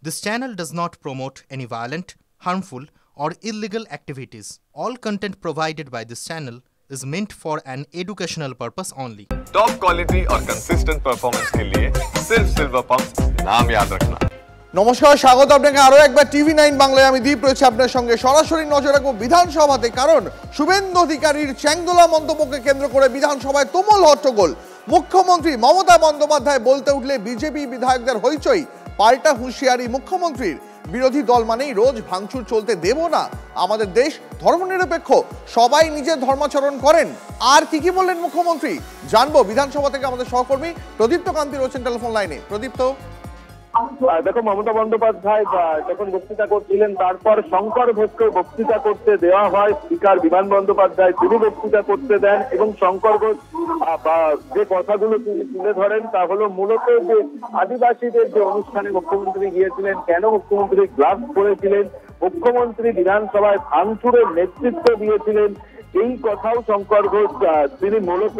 This channel does not promote any violent, harmful, or illegal activities. All content provided by this channel is meant for an educational purpose only. Top quality और consistent performance के लिए सिर्फ silver pump नाम याद रखना। নমস্কার, স্বাগত আপনাকে আরো একবার টিভি9 বাংলায়। আমি দীপ রয়েছে আপনার সঙ্গে। সরাসরি নজর রাখবো বিধানসভাতে, কারণ শুভেন্দু অধিকারীর চ্যাংদোলা মন্তব্যকে কেন্দ্র করে বিধানসভায় তুমুল হট্টগোল। মুখ্যমন্ত্রী মমতা বন্দ্যোপাধ্যায় বলতে উঠলে বিজেপি বিধায়কদের হইচই। পাল্টা হুঁশিয়ারি মুখ্যমন্ত্রীর, বিরোধী দল মানেই রোজ ভাঙচুর চলতে দেব না, আমাদের দেশ ধর্মনিরপেক্ষ, সবাই নিজের ধর্মাচরণ করেন। আর কি বললেন মুখ্যমন্ত্রী জানবো বিধানসভা থেকে। আমাদের সহকর্মী প্রদীপ্ত কান্তি রয়েছেন টেলিফোন লাইনে। প্রদীপ্ত, দেখো, মমতা বন্দ্যোপাধ্যায় যখন বক্তৃতা করছিলেন, তারপর শঙ্কর ঘোষকে বক্তৃতা করতে দেওয়া হয়। স্পিকার বিমান বন্দ্যোপাধ্যায় তিনি বক্তৃতা করতে দেন এবং শঙ্কর ঘোষ যে কথাগুলো তিনি তুলে ধরেন তা হলো মূলত যে আদিবাসীদের যে অনুষ্ঠানে মুখ্যমন্ত্রী গিয়েছিলেন, কেন মুখ্যমন্ত্রী গ্লাস করেছিলেন, মুখ্যমন্ত্রী বিধানসভায় ভাঙচুরের নেতৃত্ব দিয়েছিলেন, এই কথাও শঙ্কর ঘোষ তিনি মূলত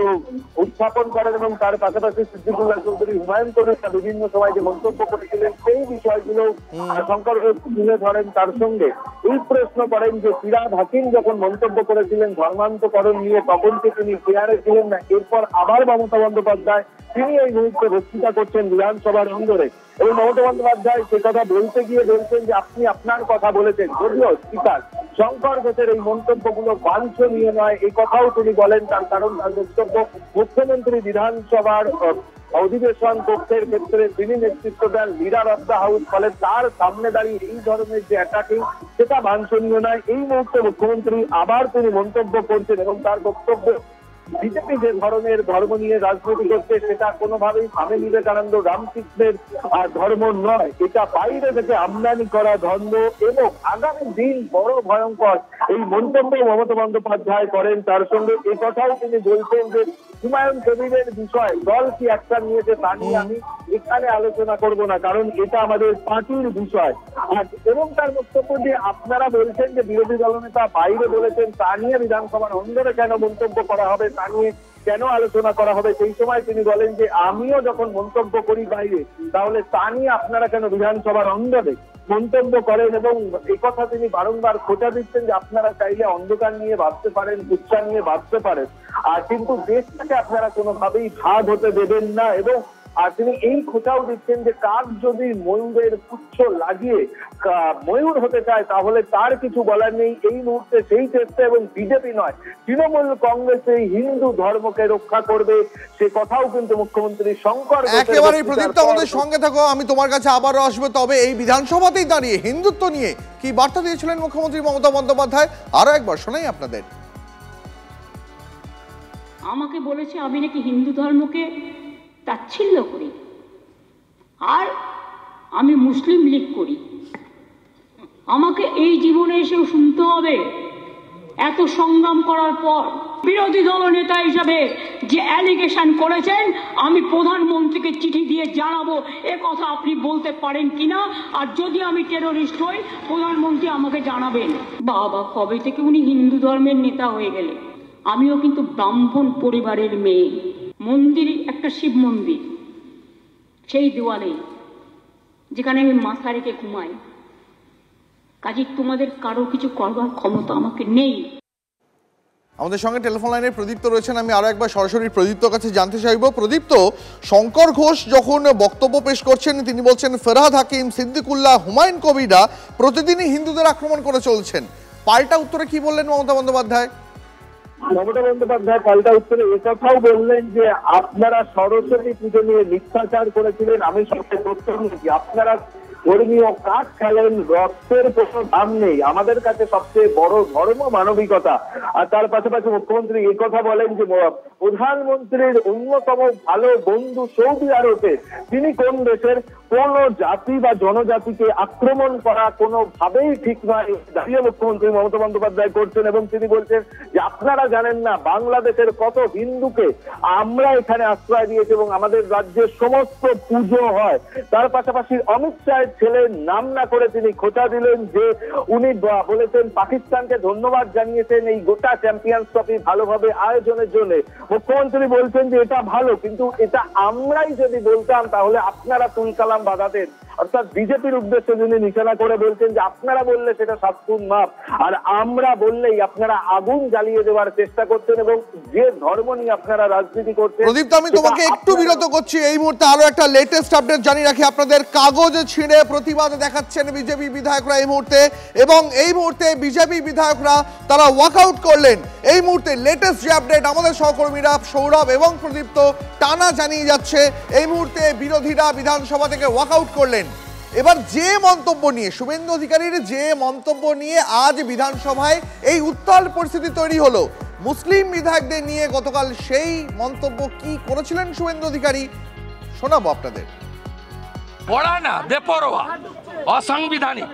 উত্থাপন করেন। এবং তার পাশাপাশি সিদ্দিকুল্লাহ চৌধুরী, হুমায়ুন কবির বিভিন্ন সময় যে মন্তব্য করেছিলেন সেই বিষয়গুলো শঙ্কর ঘোষ তুলে ধরেন। তার সঙ্গে এই প্রশ্ন করেন যে ফিরহাদ হাকিম যখন মন্তব্য করেছিলেন ধর্মান্তকরণ নিয়ে, তখন কি তিনি চেয়ারে ছিলেন না? এরপর আবার মমতা বন্দ্যোপাধ্যায় তিনি এই মুহূর্তে বক্তৃতা করছেন বিধানসভার অন্দরে, এবং মমতা বন্দ্যোপাধ্যায় সে কথা বলতে গিয়ে বলছেন যে আপনি আপনার কথা বলেছেন, যদিও স্পিকার শঙ্কর ঘোষের এই মন্তব্যগুলো বাঞ্ছনীয় নয়, এই কথাও তিনি বলেন। তার কারণ তার বক্তব্য, মুখ্যমন্ত্রী বিধানসভার অধিবেশন কক্ষের ক্ষেত্রে তিনি নেতৃত্ব দেন, লিডার অফ দ্য হাউস, ফলে তার সামনে দাঁড়িয়ে এই ধরনের যে অ্যাটাকিং, সেটা বাঞ্ছনীয় নয়। এই মুহূর্তে মুখ্যমন্ত্রী আবার তিনি মন্তব্য করছেন এবং তার বক্তব্য বিজেপি যে ধরনের ধর্ম নিয়ে রাজনীতি করছে সেটা কোনোভাবেই স্বামী বিবেকানন্দ রামকৃষ্ণের ধর্ম নয়, এটা বাইরে থেকে আমদানি করা ধর্ম। এবং আগামী দিন বড় ভয়ঙ্কর, এই মন্তব্য মমতা বন্দ্যোপাধ্যায় করেন। তার সঙ্গে এই কথাও তিনি বলছেন যে হুমায়ুন কবিরের বিষয় দল কি অ্যাকশন নিয়েছে তা নিয়ে আমি এখানে আলোচনা করব না, কারণ এটা আমাদের পার্টির বিষয়। এবং তার বক্তব্য যে আপনারা বলছেন যে বিরোধী দলনেতা বাইরে বলেছেন, তা নিয়ে বিধানসভার অন্দরে কেন মন্তব্য করা হবে, তা নিয়ে কেন আলোচনা করা হবে? সেই সময় তিনি বলেন যে আমিও যখন মন্তব্য করি বাইরে, তাহলে তা নিয়ে আপনারা কেন বিধানসভার অন্দরে মন্তব্য করেন? এবং এই কথা তিনি বারংবার খোঁচা দিচ্ছেন যে আপনারা চাইলে অন্ধকার নিয়ে ভাবতে পারেন, কুচ্ছা নিয়ে ভাবতে পারেন, আর কিন্তু দেশটাকে আপনারা কোনোভাবেই ভাগ হতে দেবেন না। এবং তিনি এই খোঁচাও দিচ্ছেন যে কাক যদি ময়ূরের পুচ্ছ লাগিয়ে ময়ূর হতে চায় তাহলে তার কিছু বলার নেই। এই মুহূর্তে সেই চেষ্টা, এবং বিজেপি নয় তৃণমূল কংগ্রেস এই হিন্দু ধর্মকে রক্ষা করবে, সে কথাও কিন্তু মুখ্যমন্ত্রী শঙ্কর একেবারেই। প্রদীপ্ত, আমাদের সঙ্গে থাকো, আমি তোমার কাছে আবারও আসবো। তবে এই বিধানসভাতেই দাঁড়িয়ে হিন্দুত্ব নিয়ে কি বার্তা দিয়েছিলেন মুখ্যমন্ত্রী মমতা বন্দ্যোপাধ্যায়, আরো একবার শোনাই আপনাদের। আমাকে বলেছে আমি নাকি হিন্দু ধর্মকে তাচ্ছিল্য করি, আর আমি মুসলিম লীগ করি। আমাকে এই জীবনে এসেও শুনতে হবে, এত সংগ্রাম করার পর বিরোধী দল নেতা হিসাবে যে অ্যালিগেশন করেছেন, আমি প্রধানমন্ত্রীকে চিঠি দিয়ে জানাবো এ কথা আপনি বলতে পারেন কিনা, আর যদি আমি টেরোরিস্ট হই প্রধানমন্ত্রী আমাকে জানাবেন। বাবা, কবে থেকে উনি হিন্দু ধর্মের নেতা হয়ে গেলে? আমিও কিন্তু ব্রাহ্মণ পরিবারের মেয়ে। মন্দির, একটা শিব মন্দির, সেই দেওয়ালে যেখানে আমি মাথা রেখে ঘুমাই। কাজে তোমাদের কারো কিছু করবার ক্ষমতা আমাকে নেই। আমাদের সঙ্গে টেলিফোন লাইনে প্রদীপ্ত রয়েছেন। আমি আরো একবার সরাসরি প্রদীপ্তর কাছে জানতে চাইব। প্রদীপ্ত, শঙ্কর ঘোষ যখন বক্তব্য পেশ করছেন তিনি বলছেন ফিরহাদ হাকিম, সিদ্দিকুল্লাহ, হুমায়ুন কবিরা প্রতিদিনই হিন্দুদের আক্রমণ করে চলছেন। পাল্টা উত্তরে কি বললেন মমতা বন্দ্যোপাধ্যায়? মমতা বন্দ্যোপাধ্যায় পাল্টা উত্তরে একথাও বললেন যে আপনারা সরস্বতী পুজো নিয়ে মিথ্যাচার করেছিলেন, আমি সবচেয়ে তথ্য নিয়েছি। আপনারা ধর্মীয় কাজ খেলেন, রক্তের কোনো দাম নেই, আমাদের কাছে সবচেয়ে বড় ধর্ম মানবিকতা। আর তার পাশাপাশি মুখ্যমন্ত্রী এই কথা বলেন যে প্রধানমন্ত্রীর অন্যতম ভালো বন্ধু সৌদি আরবে, তিনি কোন দেশের কোন জাতি বা জনজাতিকে আক্রমণ করা কোনোভাবেই ঠিক নয়, দাঁড়িয়ে মুখ্যমন্ত্রী মমতা বন্দ্যোপাধ্যায় করছেন। এবং তিনি বলছেন যে আপনারা জানেন না বাংলাদেশের কত হিন্দুকে আমরা এখানে আশ্রয় দিয়েছি এবং আমাদের রাজ্যের সমস্ত পুজো হয়। তার পাশাপাশি অমিত শাহের ছেলের নাম না করে তিনি খোঁচা দিলেন যে উনি বলেছেন পাকিস্তানকে ধন্যবাদ জানিয়েছেন এই গোটা চ্যাম্পিয়ন্স ট্রফি ভালোভাবে আয়োজনের জন্য। মুখ্যমন্ত্রী বলছেন যে এটা ভালো, কিন্তু এটা আমরাই যদি বলতাম তাহলে আপনারা তুলকালাম বাধাতেন। অর্থাৎ বিজেপির উদ্দেশ্যে তিনি নিশানা করে বলছেন যে আপনারা বললে সেটা 7 খুন মাপ, আর আমরা বললেই আপনারা আগুন জ্বালিয়ে দেওয়ার চেষ্টা করছেন এবং যে ধর্ম নিয়ে আপনারা রাজনীতি করছেন। প্রদীপ্ত, আমি তোমাকে একটু বিরত করছি এই মুহূর্তে। আরো একটা লেটেস্ট আপডেট জানিয়ে রাখি আপনাদের, কাগজ ছিঁড়ে প্রতিবাদ দেখাচ্ছেন বিজেপি বিধায়করা এই মুহূর্তে, এবং এই মুহূর্তে বিজেপি বিধায়করা তারা ওয়াকআউট করলেন। এই মুহূর্তে লেটেস্ট যে আপডেট আমাদের সহকর্মীরা সৌরভ এবং প্রদীপ্ত টানা জানিয়ে যাচ্ছে, এই মুহূর্তে বিরোধীরা বিধানসভা থেকে ওয়াকআউট করলেন। এবার যে মন্তব্য নিয়ে, শুভেন্দু অধিকারীর যে মন্তব্য নিয়ে আজ বিধানসভায় এই উত্তাল পরিস্থিতি তৈরি হলো, মুসলিম বিধায়কদের নিয়ে গতকাল সেই মন্তব্য কি করেছিলেন শুভেন্দু অধিকারী শোনাবো আপনাদের। পড়া না, বেপরোয়া, অসাংবিধানিক,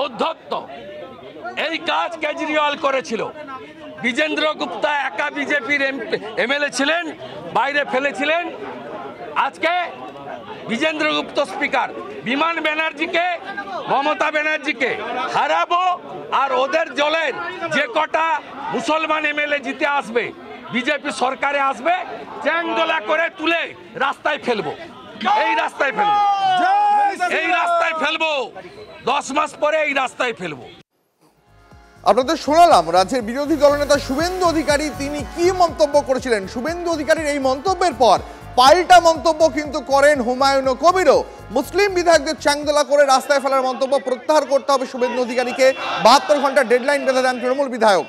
অধ্যত্ত এই কাজ কেজরিওয়াল করেছিল। বিজেন্দ্র গুপ্তা একা বিজেপির এমএলএ ছিলেন, বাইরে ফেলেছিলেন। আজকে বিজেন্দ্র গুপ্ত স্পিকার, বিমান ব্যানার্জিকে, মমতা ব্যানার্জিকে হারাবো, আর ওদের দলের যে কটা মুসলমান এমএলএ জিতে আসবে, বিজেপি সরকারে আসবে, চ্যাংদোলা করে তুলে রাস্তায় ফেলবো। এই রাস্তায় ফেলবো, এই রাস্তায় ফেলবো, 10 মাস পরে এই রাস্তায় ফেলবো। আপনাদের শোনালাম রাজ্যের বিরোধী দলনেতা শুভেন্দু অধিকারী তিনি কি মন্তব্য করেছিলেন। শুভেন্দু অধিকারীর এই মন্তব্যের পর পাল্টা মন্তব্য কিন্তু করেন হুমায়ুন কবিরও। মুসলিম বিধায়কদের চ্যাংদোলা করে রাস্তায় ফেলার মন্তব্য প্রত্যাহার করতে হবে শুভেন্দু অধিকারীকে। 72 ঘন্টা ডেডলাইন বেঁধে দেন তৃণমূল বিধায়ক।